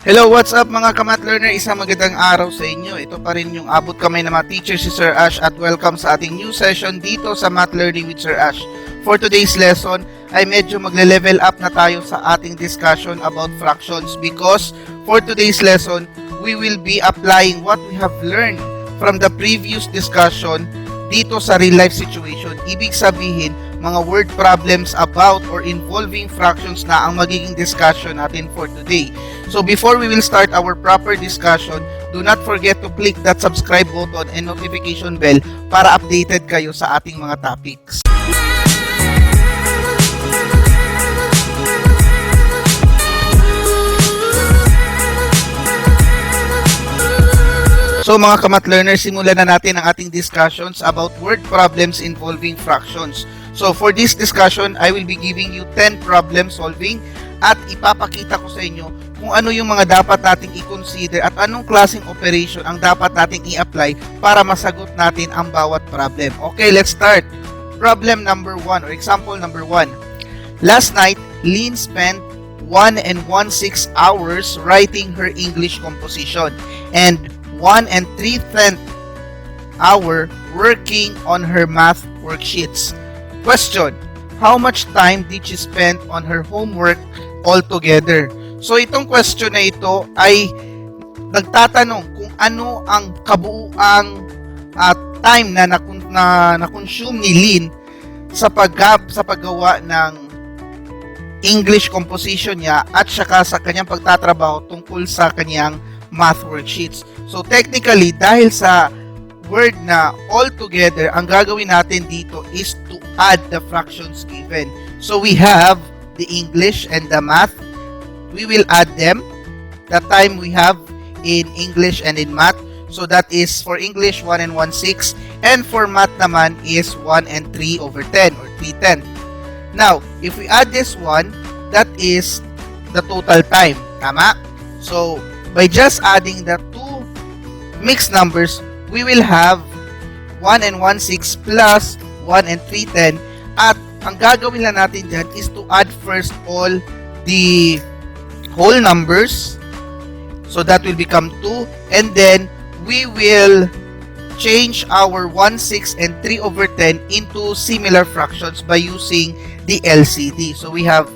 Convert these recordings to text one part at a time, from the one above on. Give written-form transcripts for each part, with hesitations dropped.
Hello, what's up mga ka-math learner? Isang magandang araw sa inyo. Ito pa rin yung abot kamay ng mga teacher si Sir Ash at welcome sa ating new session dito sa Math Learning with Sir Ash. For today's lesson ay medyo magle-level up na tayo sa ating discussion about fractions because for today's lesson, we will be applying what we have learned from the previous discussion dito sa real life situation. Ibig sabihin, mga word problems about or involving fractions na ang magiging discussion natin for today. So before we will start our proper discussion, do not forget to click that subscribe button and notification bell para updated kayo sa ating mga topics. So mga ka-math learners, simulan na natin ang ating discussions about word problems involving fractions. So for this discussion, I will be giving you 10 problem solving at ipapakita ko sa inyo kung ano yung mga dapat nating i-consider at anong klaseng operation ang dapat nating i-apply para masagot natin ang bawat problem. Okay, let's start. Problem number 1 or example number 1. Last night, Lynn spent 1 1/6 hours writing her English composition and 1 3/10 hour working on her math worksheets. Question, how much time did she spend on her homework altogether? So itong question na ito ay nagtatanong kung ano ang kabuuang time na na-consume ni Lynn sa paggawa ng English composition niya at saka sa kanyang pagtatrabaho tungkol sa kanyang math worksheets. So technically, dahil sa word na altogether, ang gagawin natin dito is to add the fractions given. So we have the English and the math. We will add them. The time we have in English and in math. So that is for English 1 1/6 and for math naman is 1 3/10 or 3/10. Now, if we add this one, that is the total time. Tama? So by just adding the two mixed numbers, we will have 1 1/6 plus 1 3/10 at ang gagawin lang natin dyan is to add first all the whole numbers, so that will become 2 and then we will change our 1/6 and 3/10 into similar fractions by using the LCD. So we have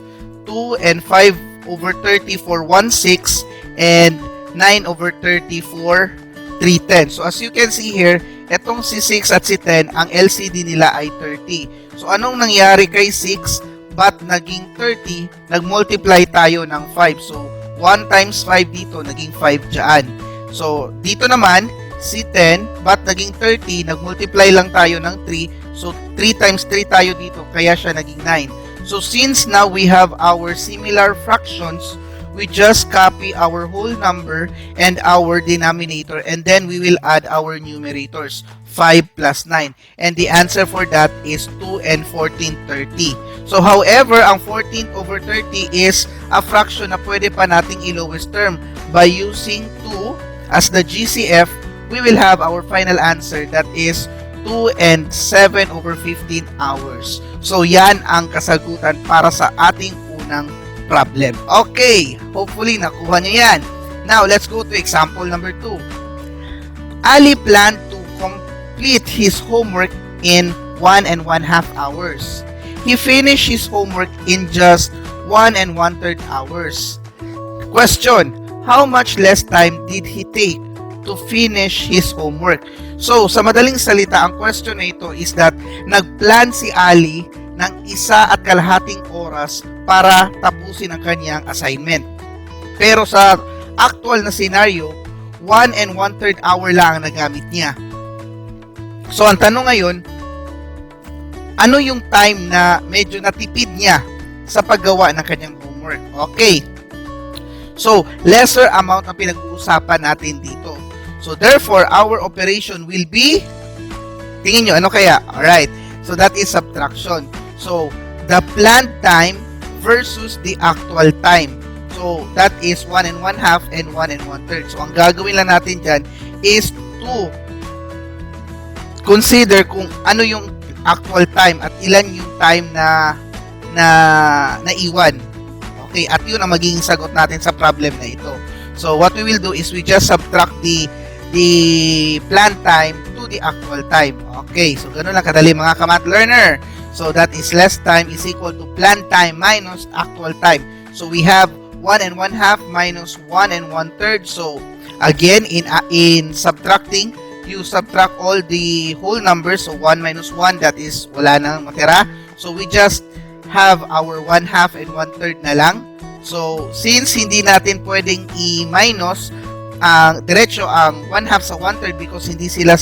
2 and 5/30 for 1/6 and 9/30 for 3/10. So as you can see here, etong si 6 at si 10, ang LCD nila ay 30. So anong nangyari kay 6 but naging 30? Nag-multiply tayo ng 5. So 1 times 5 dito, naging 5 dyan. So dito naman, si 10 but naging 30, nag-multiply lang tayo ng 3. So 3 times 3 tayo dito, kaya siya naging 9. So since now we have our similar fractions, we just copy our whole number and our denominator and then we will add our numerators, 5 plus 9. And the answer for that is 2 and 14/30. So however, ang 14/30 is a fraction na pwede pa nating i-lowest term. By using 2 as the GCF, we will have our final answer that is 2 and 7/15 hours. So yan ang kasagutan para sa ating unang problem. Okay, hopefully nakuha nyo yan. Now, let's go to example number 2. Ali planned to complete his homework in 1 1/2 hours. He finished his homework in just 1 1/3 hours. Question, how much less time did he take to finish his homework? So, sa madaling salita, ang question na ito is that nagplan si Ali ng 1.5 oras para tapusin ang kanyang assignment. Pero sa actual na scenario, 1 1/3 hour lang ang nagamit niya. So ang tanong ngayon, ano yung time na medyo natipid niya sa paggawa ng kanyang homework? Okay. So lesser amount ang pinag-uusapan natin dito. So therefore, our operation will be, tingin nyo, ano kaya? Alright. So that is subtraction. So the planned time versus the actual time. So, that is 1 1/2 and 1 1/3. So, ang gagawin lang natin dyan is to consider kung ano yung actual time at ilan yung time na naiwan. Okay, at yun ang magiging sagot natin sa problem na ito. So what we will do is we just subtract the planned time to the actual time. Okay, so ganun lang kadali mga ka-math learner. So that is less time is equal to planned time minus actual time. So we have 1 1/2 minus 1 1/3. So again, in subtracting, you subtract all the whole numbers. So 1 minus 1, that is wala nang matira. So we just have our 1/2 and 1/3 na lang. So since hindi natin pwedeng i-minus diretso ang 1/2 sa 1/3 because hindi sila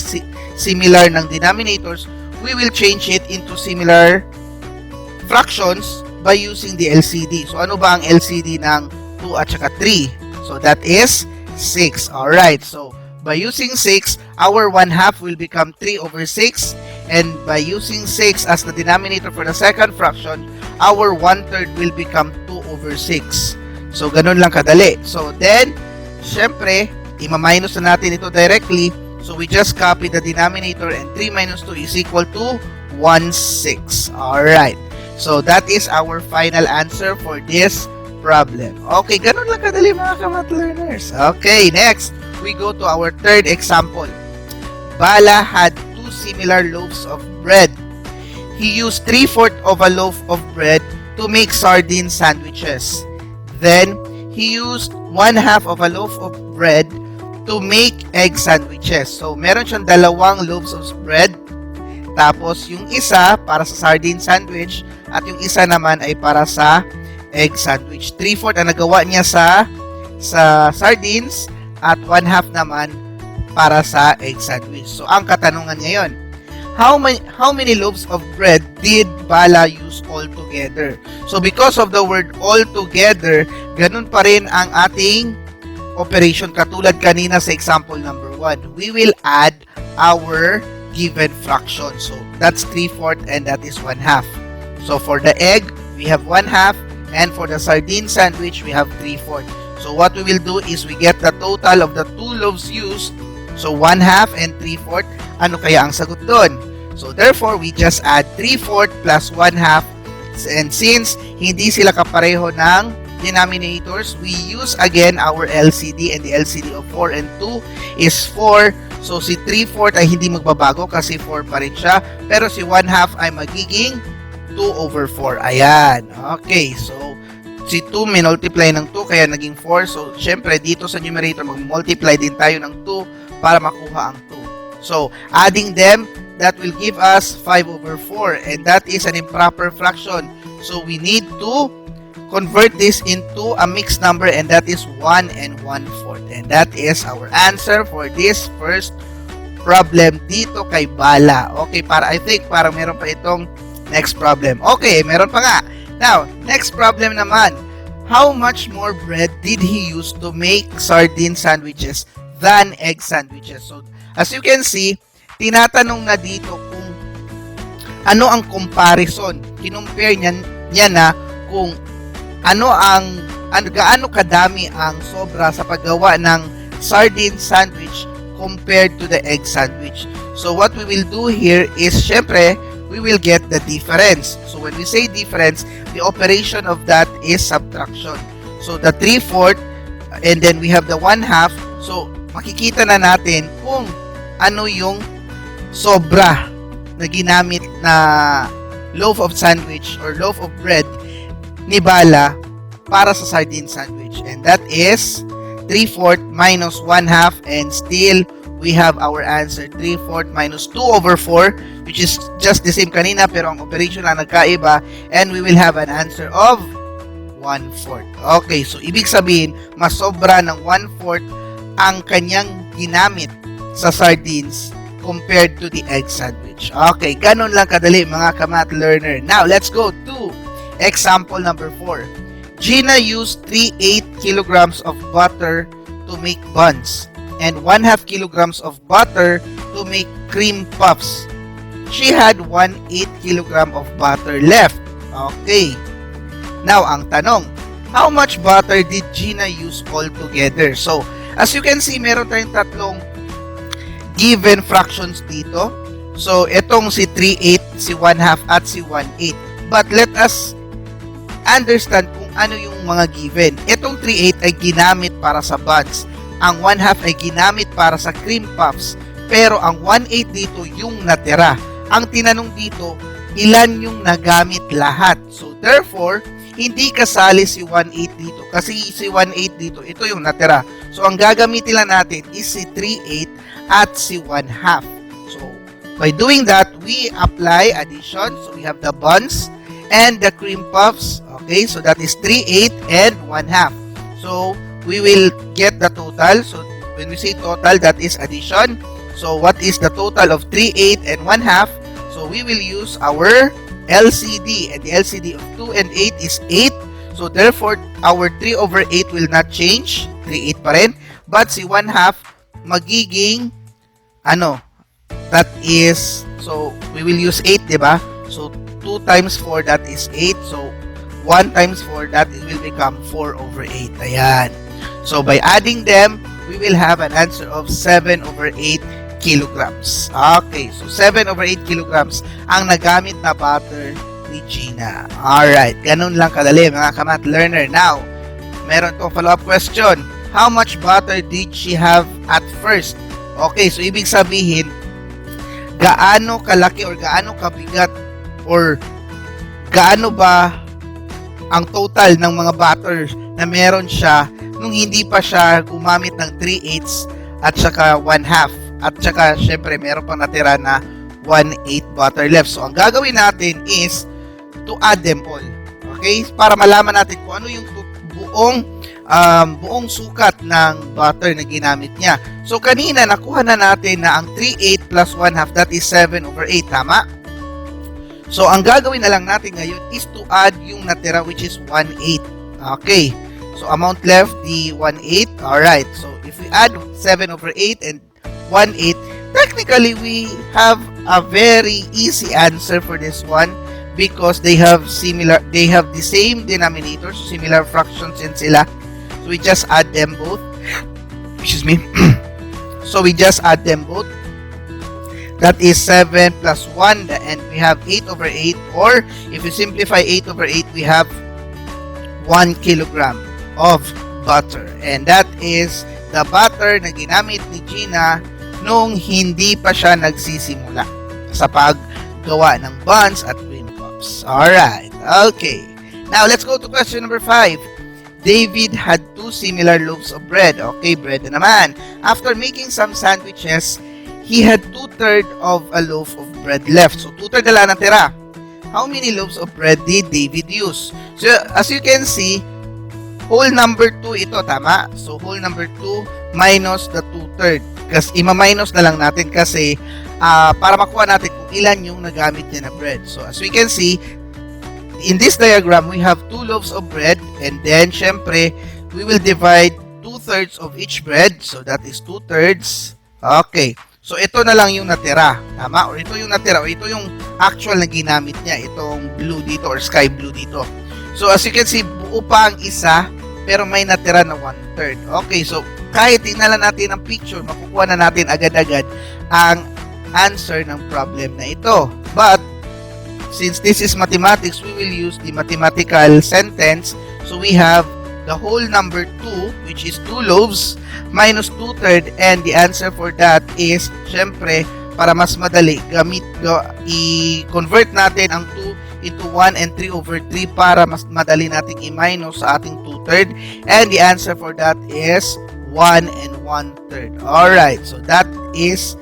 similar ng denominators, we will change it into similar fractions by using the LCD. So ano ba ang LCD ng 2 at saka 3? So that is 6. Alright, so by using 6, our 1/2 will become 3 over 6. And by using 6 as the denominator for the second fraction, our 1/3 will become 2 over 6. So ganun lang kadali. So then, syempre, ima-minus na natin ito directly. So we just copy the denominator and 3 minus 2 is equal to 1/6. Alright. So that is our final answer for this problem. Okay, ganun lang kadali mga ka-math learners. Okay, next, we go to our third example. Bala had 2 similar loaves of bread. He used 3/4 of a loaf of bread to make sardine sandwiches. Then, he used 1/2 of a loaf of bread to make egg sandwiches. So, meron siyang dalawang loaves of bread. Tapos, yung isa para sa sardine sandwich at yung isa naman ay para sa egg sandwich. 3/4 ang nagawa niya sa sardines at 1/2 naman para sa egg sandwich. So, ang katanungan ngayon, how many loaves of bread did Bala use all together? So, because of the word all together, ganun pa rin ang ating operation katulad kanina sa example number 1. We will add our given fraction. So, that's 3/4 and that is 1/2. So, for the egg, we have 1/2 and for the sardine sandwich, we have 3/4. So, what we will do is we get the total of the 2 loaves used. So, 1/2 and 3/4. Ano kaya ang sagot doon? So, therefore, we just add 3/4 plus 1/2. And since hindi sila kapareho ng denominators, we use again our LCD, and the LCD of 4 and 2 is 4. So, si 3/4 ay hindi magbabago kasi 4 pa rin siya. Pero si 1/2 ay magiging 2 over 4. Ayan. Okay. So, si 2 minultiply ng 2 kaya naging 4. So, syempre dito sa numerator mag-multiply din tayo ng 2 para makuha ang 2. So, adding them, that will give us 5 over 4. And that is an improper fraction. So, we need to convert this into a mixed number, and that is 1 and 1/4. And that is our answer for this first problem dito kay Bala. Okay, I think parang meron pa itong next problem. Okay, meron pa nga. Now, next problem naman. How much more bread did he use to make sardine sandwiches than egg sandwiches? So, as you can see, tinatanong na dito kung ano ang comparison. Kinumpare niya na kung gaano kadami ang sobra sa paggawa ng sardine sandwich compared to the egg sandwich. So what we will do here is, syempre, we will get the difference. So when we say difference, the operation of that is subtraction. So the 3/4 and then we have the 1/2. So makikita na natin kung ano yung sobra na ginamit na loaf of sandwich or loaf of bread ni Bala para sa sardine sandwich. And that is 3/4 minus 1/2, and still we have our answer 3/4 minus 2 over 4, which is just the same kanina pero ang operation na nagkaiba, and we will have an answer of 1/4. Okay, so ibig sabihin mas sobra ng 1/4 ang kanyang ginamit sa sardines compared to the egg sandwich. Okay, ganun lang kadali mga ka-math learner. Now, let's go to example number 4. Gina used 3/8 kilograms of butter to make buns and 1/2 kilograms of butter to make cream puffs. She had 1/8 kilogram of butter left. Okay. Now, ang tanong, how much butter did Gina use all together? So, as you can see, meron tayong tatlong given fractions dito. So, itong si 3/8, si 1/2, at si 1/8. But let us understand kung ano yung mga given. Itong 3/8 ay ginamit para sa buns. Ang 1/2 ay ginamit para sa cream puffs. Pero ang 1/8 dito yung natira. Ang tinanong dito, ilan yung nagamit lahat? So therefore, hindi kasali si 1/8 dito. Kasi si 1/8 dito, ito yung natira. So ang gagamitin lang natin is si 3/8 at si 1/2. So by doing that, we apply addition. So we have the buns and the cream puffs. Okay, so that is 3/8 and 1/2. So we will get the total. So when we say total, that is addition. So what is the total of 3/8 and 1/2? So we will use our LCD, and the LCD of 2 and 8 is 8. So therefore, our 3/8 will not change. 3/8 pa rin. But si 1/2 magiging that is, so we will use 8, diba? So 2 times 4, that is 8. So 1 times 4, that it will become 4/8. Ayan. So by adding them, we will have an answer of 7/8 kilograms. Okay, so 7/8 kilograms ang nagamit na butter ni Gina. Alright, ganun lang kadali mga ka-math learner. Now, meron tong follow-up question. How much butter did she have at first? Okay, so ibig sabihin, gaano kalaki or gaano kabigat or gaano ba ang total ng mga butter na meron siya nung hindi pa siya gumamit ng 3/8 at saka 1/2. At saka, syempre, meron pang natira na 1/8 butter left. So, ang gagawin natin is to add them all. Okay? Para malaman natin kung ano yung buong sukat ng butter na ginamit niya. So, kanina, nakuha na natin na ang 3/8 plus 1/2, that is 7/8. Tama? So, ang gagawin na lang natin ngayon is to add yung natira, which is 1/8. Okay. So, amount left, the 1/8. Alright. So, if we add 7/8 and 1/8, technically we have a very easy answer for this one because they have the same denominators, similar fractions din sila. So we just add them both. Excuse me. So we just add them both. That is 7 plus 1, and we have 8/8, or if you simplify 8/8, we have 1 kilogram of butter. And that is the butter na ginamit ni Gina nung hindi pa siya nagsisimula sa paggawa ng buns at cream puffs. Alright, okay. Now, let's go to question number 5. David had 2 similar loaves of bread. Okay, bread na naman. After making some sandwiches, he had 2/3 of a loaf of bread left. So, 2/3 na lang natira. How many loaves of bread did David use? So, as you can see, whole number 2 ito, tama? So, whole number 2 minus the 2/3. Kasi ima-minus na lang natin kasi para makuha natin kung ilan yung nagamit niya na bread. So, as we can see, in this diagram, we have 2 loaves of bread, and then, syempre, we will divide 2/3 of each bread. So, that is 2/3. Okay. So, ito na lang yung natira. Tama? Or ito yung natira. O ito yung actual na ginamit niya. Itong blue dito or sky blue dito. So, as you can see, buo pa ang isa, pero may natira na 1/3. Okay, so, kahit tingnan natin ang picture, makukuha na natin agad-agad ang answer ng problem na ito. But, since this is mathematics, we will use the mathematical sentence. So, we have the whole number 2, which is 2 loaves, minus 2/3, and the answer for that is, syempre, para mas madali, i-convert natin ang 2 into 1 and 3/3 para mas madali nating i-minus sa ating 2/3. And the answer for that is 1 and 1/3. Alright, so that is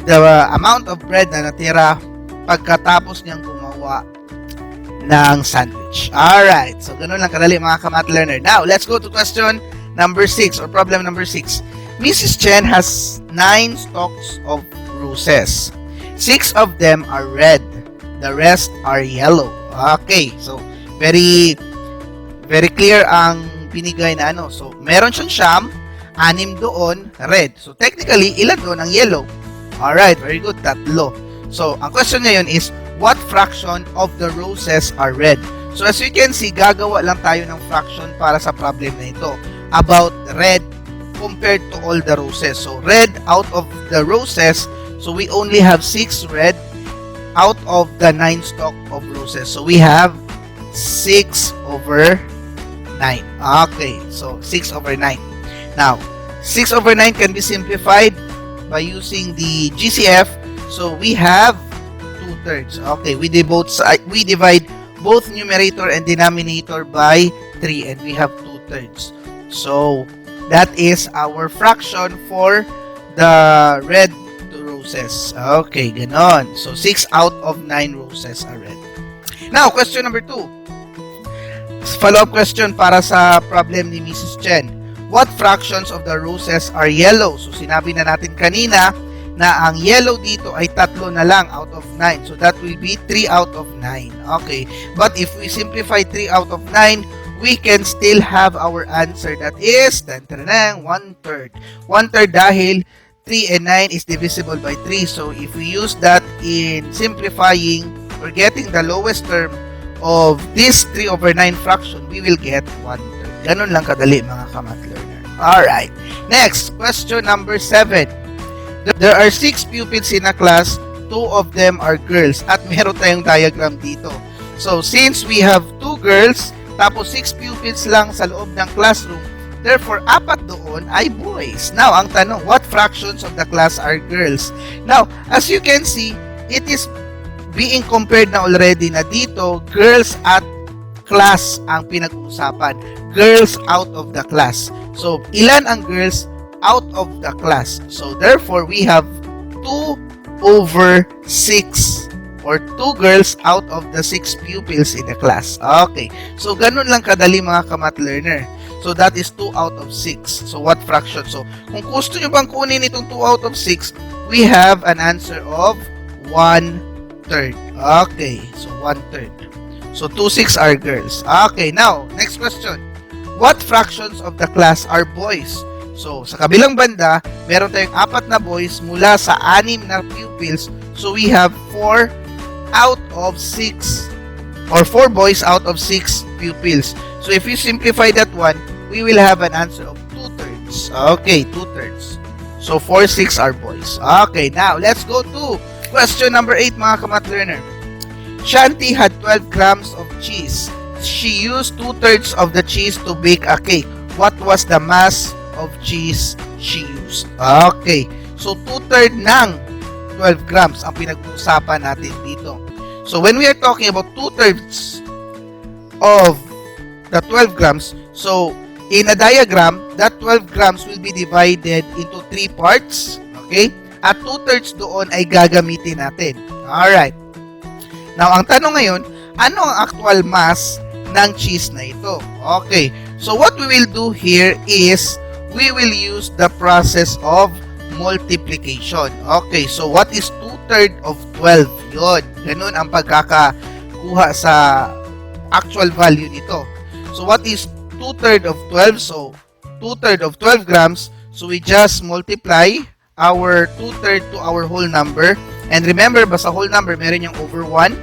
the amount of bread na natira pagkatapos niyang gumawa ng sandwich. Alright, so ganun lang kadali mga ka-math learner. Now, let's go to question number 6 or problem number 6. Mrs. Chen has 9 stalks of roses. 6 of them are red. The rest are yellow. Okay, so very clear ang binigay na ano. So, meron siyang 6 doon, red. So, technically, ilan doon ang yellow? Alright, very good, 3. So, ang question ngayon is, what fraction of the roses are red? So, as you can see, gagawa lang tayo ng fraction para sa problem na ito about red compared to all the roses. So, red out of the roses, so we only have 6 red out of the 9 stalk of roses. So, we have 6/9. 9. Okay, so 6 over 9. Now, 6 over 9 can be simplified by using the GCF. So we have 2/3. Okay, we divide both numerator and denominator by 3 and we have 2/3. So that is our fraction for the red roses. Okay, ganon. So 6 out of 9 roses are red. Now, question number 2. Follow-up question para sa problem ni Mrs. Chen. What fractions of the roses are yellow? So sinabi na natin kanina na ang yellow dito ay 3 na lang out of 9. So that will be 3 out of 9. Okay. But if we simplify 3 out of 9, we can still have our answer. That is 1/3. 1/3 dahil 3 and 9 is divisible by 3. So if we use that in simplifying or getting the lowest term of this 3 over 9 fraction, we will get 1/3. Ganun lang kadali mga ka-math learner. Alright. Next, question number 7. There are 6 pupils in a class. 2 of them are girls. At meron tayong diagram dito. So, since we have 2 girls, tapos 6 pupils lang sa loob ng classroom, therefore, 4 doon ay boys. Now, ang tanong, what fractions of the class are girls? Now, as you can see, it is being compared na already na dito, girls at class ang pinag-uusapan. Girls out of the class. So, ilan ang girls out of the class? So, therefore, we have 2 over 6 or 2 girls out of the 6 pupils in the class. Okay. So, ganun lang kadali mga ka-math learner. So, that is 2 out of 6. So, what fraction? So, kung gusto nyo bang kunin itong 2 out of 6, we have an answer of 1/3. Okay. So, 1/3. So, 2 6 are girls. Okay. Now, next question. What fractions of the class are boys? So, sa kabilang banda, meron tayong 4 na boys mula sa 6 na pupils. So, we have 4 out of 6 or 4 boys out of 6 pupils. So, if you simplify that one, we will have an answer of 2/3. Okay, 2/3. So, 4 6 are boys. Okay, now, let's go to question number 8, mga ka-math learner. Shanti had 12 grams of cheese. She used 2/3 of the cheese to bake a cake. What was the mass of cheese she used? Okay. So, 2/3 ng 12 grams ang pinag-uusapan natin dito. So, when we are talking about 2/3 of the 12 grams, so, in a diagram, that 12 grams will be divided into 3 parts. Okay? At 2/3 doon ay gagamitin natin. Alright. Now, ang tanong ngayon, ano ang actual mass ng cheese na ito? Okay. So, what we will do here is, we will use the process of multiplication. Okay. So, what is 2/3 of 12? Yun. Ganun ang pagkakakuha sa actual value nito. So, what is 2/3 of 12? So, 2/3 of 12 grams. So, we just multiply our 2/3 to our whole number. And remember, basta whole number, meron yung over 1.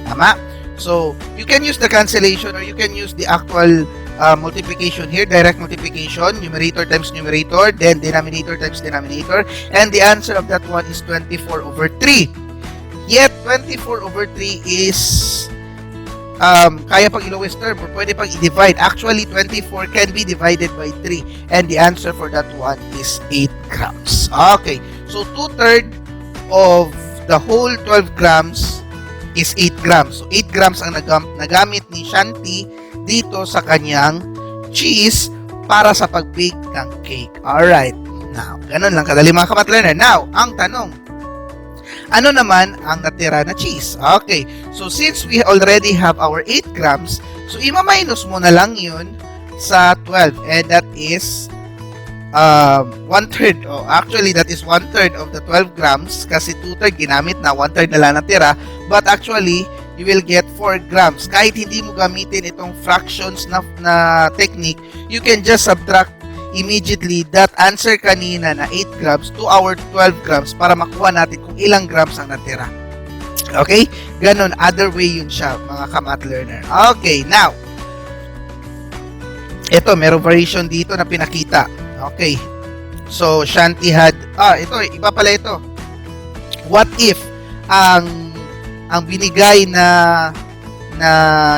Tama? So, you can use the cancellation or you can use the actual multiplication here, direct multiplication, numerator times numerator, then denominator times denominator. And the answer of that one is 24 over 3. Yet, 24 over 3 is kaya pang i-lowest term or pwede pang i-divide. Actually, 24 can be divided by 3. And the answer for that one is 8 grams. Okay. So, 2/3 of the whole 12 grams is 8 grams. So, 8 grams ang nagamit ni Shanti dito sa kanyang cheese para sa pag-bake ng cake. Alright. Now, ganun lang kadali mga ka-math learner. Now, ang tanong, ano naman ang natira na cheese? Okay. So, since we already have our 8 grams, so, ima-minus mo na lang yun sa 12. And that is 1/3. Oh, actually, that is 1/3 of the 12 grams kasi 2/3 ginamit na, 1/3 na lang natira. But actually, you will get 4 grams. Kahit hindi mo gamitin itong fractions na technique, you can just subtract immediately that answer kanina na 8 grams to our 12 grams para makuha natin kung ilang grams ang natira. Okay? Ganon, other way yun siya, mga ka-math learner. Okay, now, ito, merong variation dito na pinakita. Okay. So, Shanti had, ito, iba pala ito. What if ang binigay na na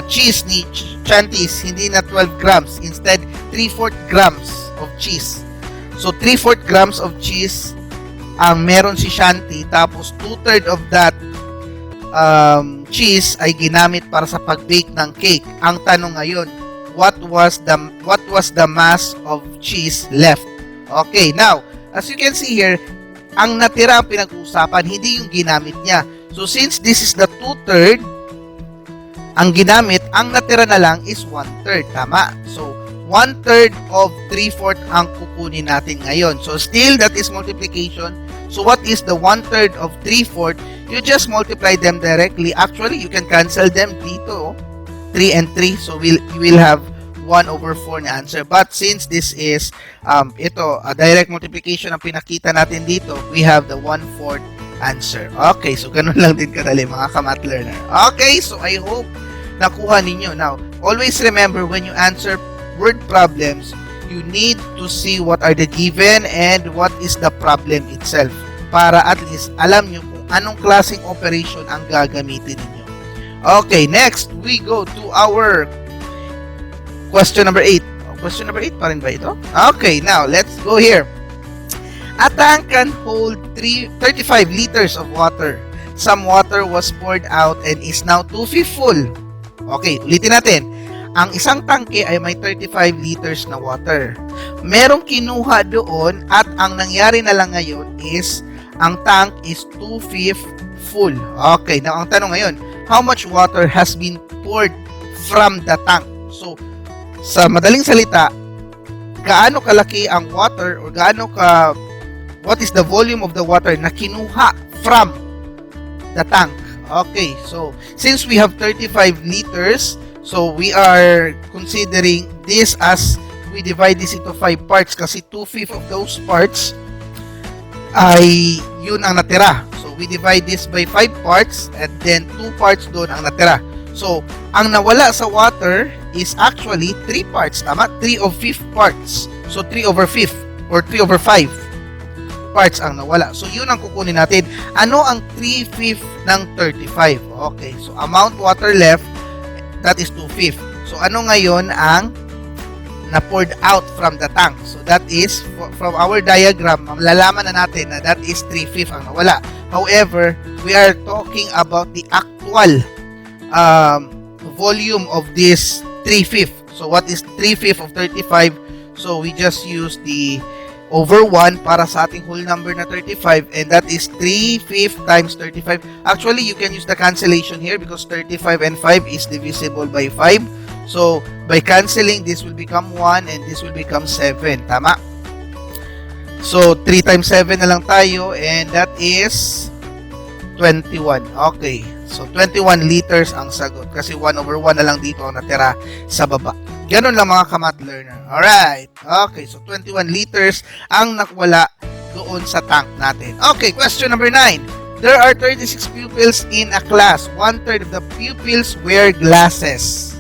cheese ni Chantis, hindi na 12 grams. Instead, 3/4 grams of cheese. So, 3/4 grams of cheese ang meron si Shanti. Tapos, 2/3 of that cheese ay ginamit para sa pag-bake ng cake. Ang tanong ngayon, what was the mass of cheese left? Okay, now, as you can see here, ang natira ang pinag-uusapan, hindi yung ginamit niya. So, since this is the 2/3, ang ginamit, ang natira na lang is 1/3. Tama? So, 1/3 of 3/4 ang kukunin natin ngayon. So, still, that is multiplication. So, what is the 1/3 of 3/4? You just multiply them directly. Actually, you can cancel them dito. 3 and 3. So, you will have 1/4 na answer. But since this is, a direct multiplication ang pinakita natin dito, we have the 1/4 answer. Okay, so ganun lang din kadali mga ka-math learner. Okay, so I hope nakuha ninyo. Now, always remember when you answer word problems, you need to see what are the given and what is the problem itself para at least alam nyo kung anong klaseng operation ang gagamitin ninyo. Okay, next, we go to our question number 8. Question number 8 pa rin ba ito? Okay, now, let's go here. A tank can hold 35 liters of water. Some water was poured out and is now 2/5 full. Okay, ulitin natin. Ang isang tangke ay may 35 liters na water. Merong kinuha doon at ang nangyari na lang ngayon is ang tank is 2/5 full. Okay, now ang tanong ngayon, how much water has been poured from the tank? So, sa madaling salita, gaano kalaki ang water or what is the volume of the water na kinuha from the tank? Okay, so since we have 35 liters, so we are considering this as we divide this into 5 parts kasi 2/5 of those parts ay yun ang natira. So we divide this by 5 parts and then 2 parts doon ang natira. So ang nawala sa water is actually 3 parts. Tama? 3/5 parts. So 3/5 or 3/5 parts ang nawala. So, yun ang kukunin natin. Ano ang 3/5 ng 35? Okay. So, amount water left, that is 2/5. So, ano ngayon ang na-poured out from the tank? So, that is, from our diagram, malalaman na natin na that is 3/5 ang nawala. However, we are talking about the actual volume of this 3/5. So, what is 3/5 of 35? So, we just use the over 1 para sa ating whole number na 35 and that is 3/5 times 35. Actually, you can use the cancellation here because 35 and 5 is divisible by 5. So, by cancelling, this will become 1 and this will become 7. Tama? So, 3 times 7 na lang tayo and that is 21. Okay. So, 21 liters ang sagot kasi 1/1 na lang dito ang natira sa baba. Ganun lang mga ka-math learner. Alright. Okay, so 21 liters ang nakwala doon sa tank natin. Okay, question number 9. There are 36 pupils in a class. 1/3 of the pupils wear glasses.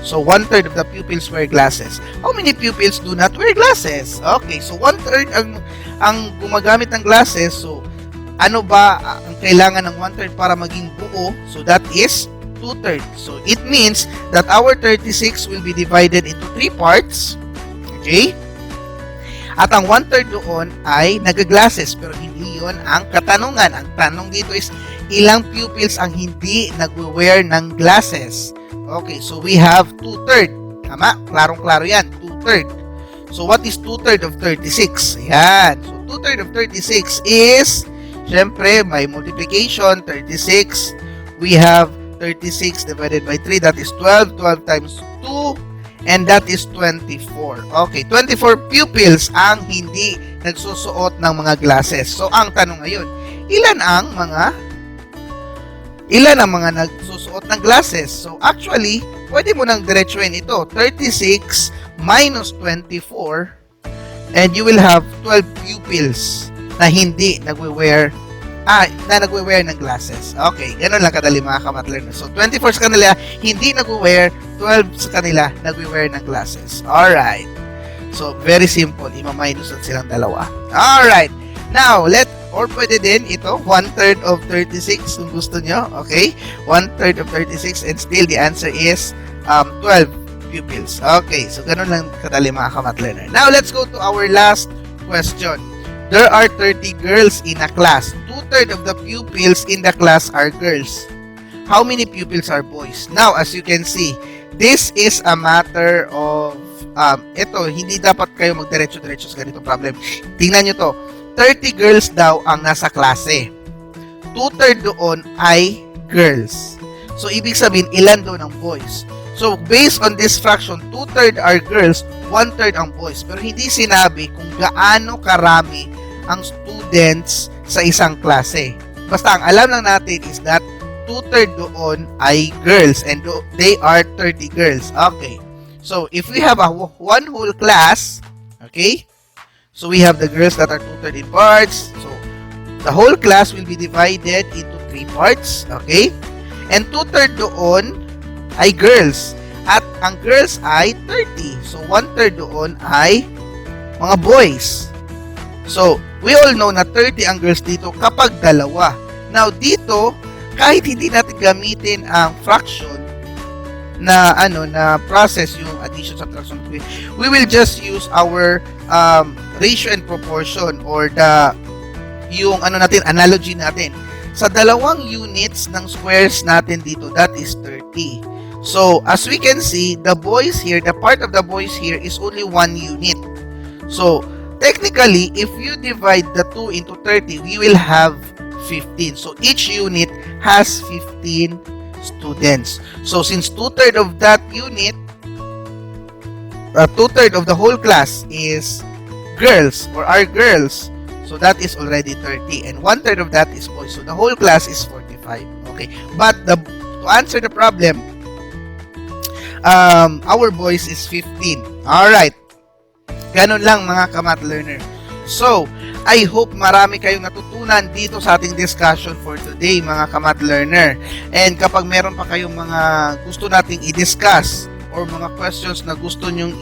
So, 1/3 of the pupils wear glasses. How many pupils do not wear glasses? Okay, so 1/3 ang gumagamit ng glasses. So, ano ba ang kailangan ng 1/3 para maging buo? So, that is 2/3. So, it means that our 36 will be divided into 3 parts. Okay? At ang 1/3 doon ay nag-glasses. Pero hindi yon ang katanungan. Ang tanong dito is, ilang pupils ang hindi nag-wear ng glasses? Okay, so we have 2/3. Tama? Klarong-klaro yan. 2/3. So, what is 2/3 of 36? Ayan. So, 2/3 of 36 is, syempre, may multiplication. 36. We have 36 divided by 3, that is 12. 12 times 2, and that is 24. Okay, 24 pupils ang hindi nagsusuot ng mga glasses. So, ang tanong ngayon, ilan ang mga nagsusuot ng glasses? So, actually, pwede mo nang diretsuhin ito. 36 minus 24, and you will have 12 pupils na hindi nagwe-wear ng glasses. Okay, ganun lang kadali mga ka-math learners. So, 24 sa kanila, hindi nag-wear, 12 sa kanila, nag-wear ng glasses. Alright. So, very simple. Ima-minus at silang dalawa. Alright. Now, Or pwede din ito, 1/3 of 36 kung gusto nyo. Okay? 1/3 of 36 and still the answer is 12 pupils. Okay, so ganun lang kadali mga ka-math learner. Now, let's go to our last question. There are 30 girls in a class. 2/3 of the pupils in the class are girls. How many pupils are boys? Now, as you can see, this is a matter of ito, hindi dapat kayo magdiretso-diretso sa ganitong problem. Tingnan nyo to. 30 girls daw ang nasa klase. 2/3 doon ay girls. So, ibig sabihin, ilan doon ang boys? So, based on this fraction, 2/3 are girls, 1/3 ang boys. Pero hindi sinabi kung gaano karami ang students sa isang klase. Basta, ang alam lang natin is that 2/3 doon ay girls and they are 30 girls. Okay. So, if we have one whole class, okay, so we have the girls that are 2/3 in parts. So, the whole class will be divided into 3 parts, okay? And 2/3 doon ay girls. At ang girls ay 30. So, 1/3 doon ay mga boys. So, we all know na 30 ang girls dito kapag dalawa. Now, dito, kahit hindi natin gamitin ang fraction, na process yung addition, subtraction, we will just use our ratio and proportion or yung analogy natin sa dalawang units ng squares natin dito. That is 30. So as we can see, the boys here, the part of the boys here is only 1 unit. So technically, if you divide the 2 into 30, we will have 15. So each unit has 15 students. So since 2/3 of that unit, 2/3 of the whole class is girls or are girls, so that is already 30, and 1/3 of that is boys. So the whole class is 45. Okay, but to answer the problem, our boys is 15. All right, ganun lang mga ka-math learner. So I hope marami kayong natutunan dito sa ating discussion for today, mga ka-math learner. And kapag meron pa kayong mga gusto nating i-discuss or mga questions na gusto nyong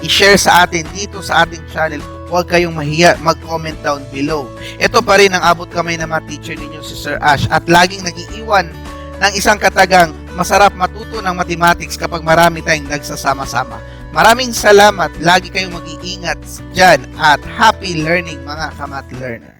i-share sa atin dito sa ating channel, huwag kayong mahiya, mag-comment down below. Ito pa rin ang abot kamay ng mga teacher ninyo, si Sir Ash, at laging nag-iiwan ng isang katagang masarap matuto ng mathematics kapag marami tayong nagsasama-sama. Maraming salamat. Lagi kayong mag-iingat dyan at happy learning mga ka-math learner.